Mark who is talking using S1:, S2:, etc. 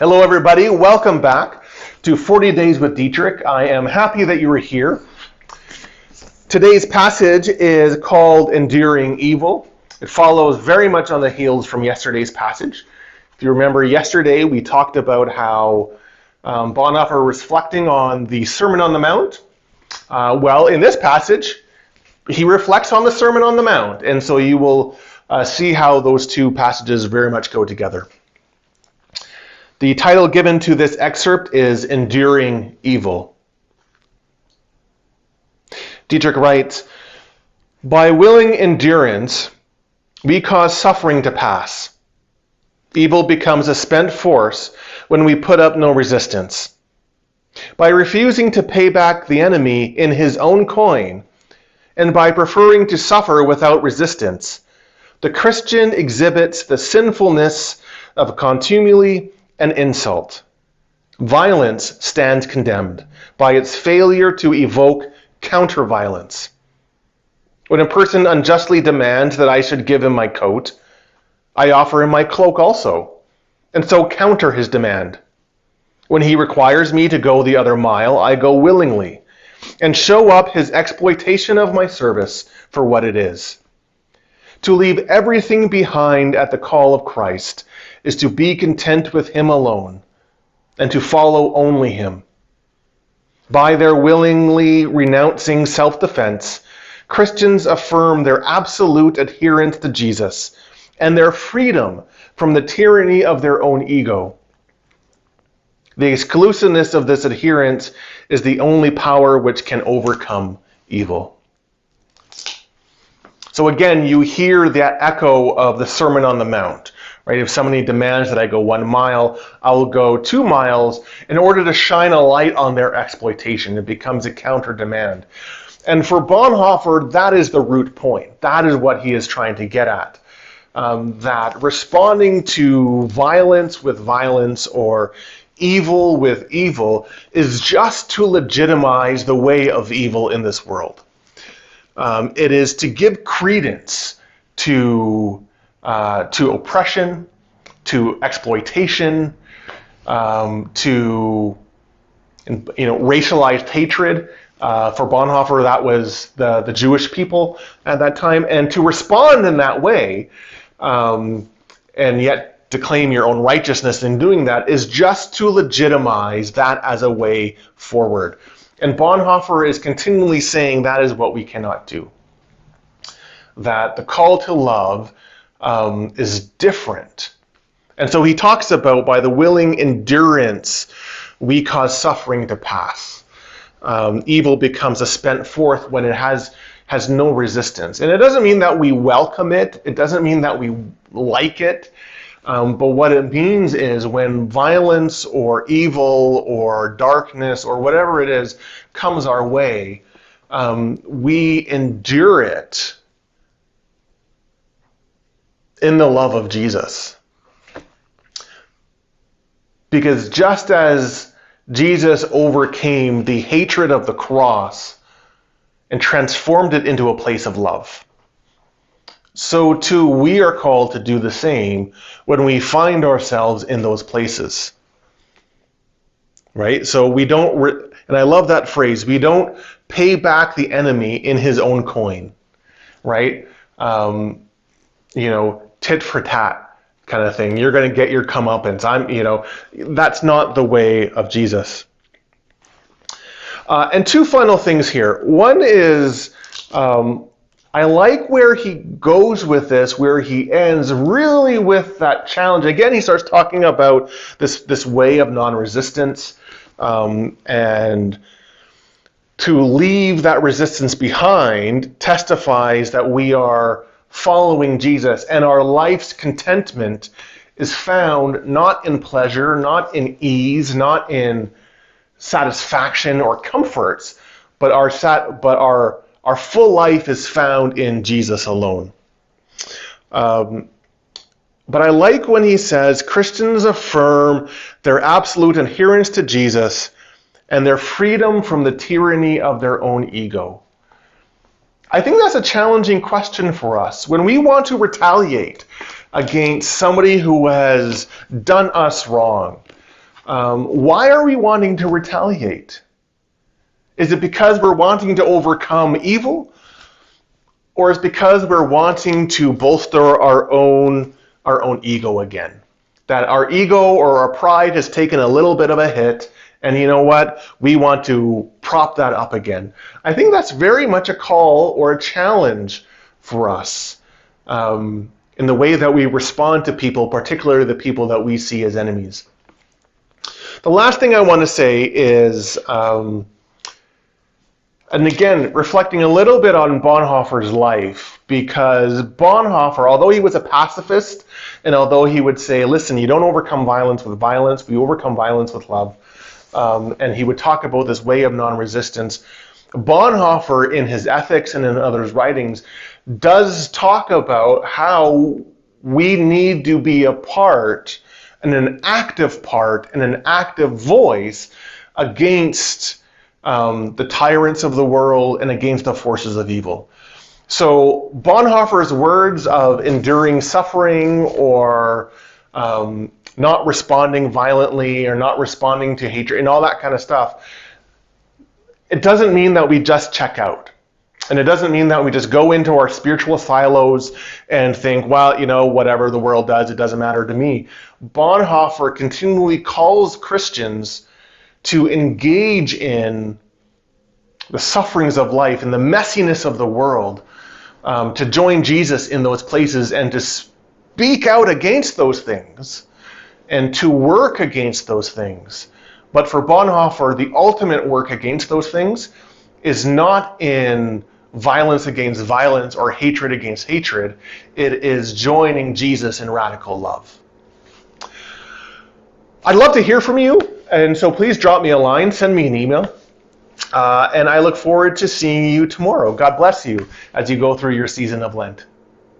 S1: Hello, everybody. Welcome back to 40 Days with Dietrich. I am happy that you are here. Today's passage is called Enduring Evil. It follows very much on the heels from yesterday's passage. If you remember, yesterday we talked about how Bonhoeffer was reflecting on the Sermon on the Mount. Well, in this passage, he reflects on the Sermon on the Mount, and so you will see how those two passages very much go together. The title given to this excerpt is Enduring Evil. Dietrich writes, "By willing endurance, we cause suffering to pass. Evil becomes a spent force when we put up no resistance. By refusing to pay back the enemy in his own coin, and by preferring to suffer without resistance, the Christian exhibits the sinfulness of contumely and insult. Violence stands condemned by its failure to evoke counter-violence. When a person unjustly demands that I should give him my coat, I offer him my cloak also, and so counter his demand. When he requires me to go the other mile, I go willingly, and show up his exploitation of my service for what it is. To leave everything behind at the call of Christ is to be content with him alone, and to follow only him. By their willingly renouncing self-defense, Christians affirm their absolute adherence to Jesus and their freedom from the tyranny of their own ego. The exclusiveness of this adherence is the only power which can overcome evil." So again, you hear that echo of the Sermon on the Mount, right? If somebody demands that I go 1 mile, I will go 2 miles in order to shine a light on their exploitation. It becomes a counter demand. And for Bonhoeffer, that is the root point. That is what he is trying to get at. That responding to violence with violence or evil with evil is just to legitimize the way of evil in this world. It is to give credence to oppression, to exploitation, to racialized hatred. For Bonhoeffer, that was the Jewish people at that time, and to respond in that way, and yet to claim your own righteousness in doing that is just to legitimize that as a way forward. And Bonhoeffer is continually saying that is what we cannot do. That the call to love is different. And so he talks about by the willing endurance, we cause suffering to pass. Evil becomes a spent force when it has no resistance. And it doesn't mean that we welcome it. It doesn't mean that we like it. But what it means is when violence or evil or darkness or whatever it is comes our way, we endure it in the love of Jesus. Because just as Jesus overcame the hatred of the cross and transformed it into a place of love, so too we are called to do the same when we find ourselves in those places. Right? So we don't, and I love that phrase, we don't pay back the enemy in his own coin. Right? Tit for tat kind of thing. You're going to get your comeuppance. That's not the way of Jesus. And two final things here. One is, I like where he goes with this, where he ends really with that challenge. Again, he starts talking about this way of non-resistance, and to leave that resistance behind testifies that we are following Jesus, and our life's contentment is found not in pleasure, not in ease, not in satisfaction or comforts, but our full life is found in Jesus alone. But I like when he says Christians affirm their absolute adherence to Jesus and their freedom from the tyranny of their own ego. I think that's a challenging question for us. When we want to retaliate against somebody who has done us wrong, Why are we wanting to retaliate? Is it because we're wanting to overcome evil? Or is it because we're wanting to bolster our own ego again? That our ego or our pride has taken a little bit of a hit, and you know what? We want to prop that up again. I think that's very much a call or a challenge for us in the way that we respond to people, particularly the people that we see as enemies. The last thing I want to say is, and again, reflecting a little bit on Bonhoeffer's life, because Bonhoeffer, although he was a pacifist, and although he would say, listen, you don't overcome violence with violence, we overcome violence with love, and he would talk about this way of non-resistance, Bonhoeffer, in his ethics and in others' writings, does talk about how we need to be a part, and an active part, and an active voice against the tyrants of the world and against the forces of evil. So Bonhoeffer's words of enduring suffering or not responding violently or not responding to hatred and all that kind of stuff, it doesn't mean that we just check out. And it doesn't mean that we just go into our spiritual silos and think, well, you know, whatever the world does, it doesn't matter to me. Bonhoeffer continually calls Christians to engage in the sufferings of life and the messiness of the world, to join Jesus in those places and to speak out against those things and to work against those things. But for Bonhoeffer, the ultimate work against those things is not in violence against violence or hatred against hatred. It is joining Jesus in radical love. I'd love to hear from you, and so please drop me a line, send me an email, and I look forward to seeing you tomorrow. God bless you as you go through your season of Lent.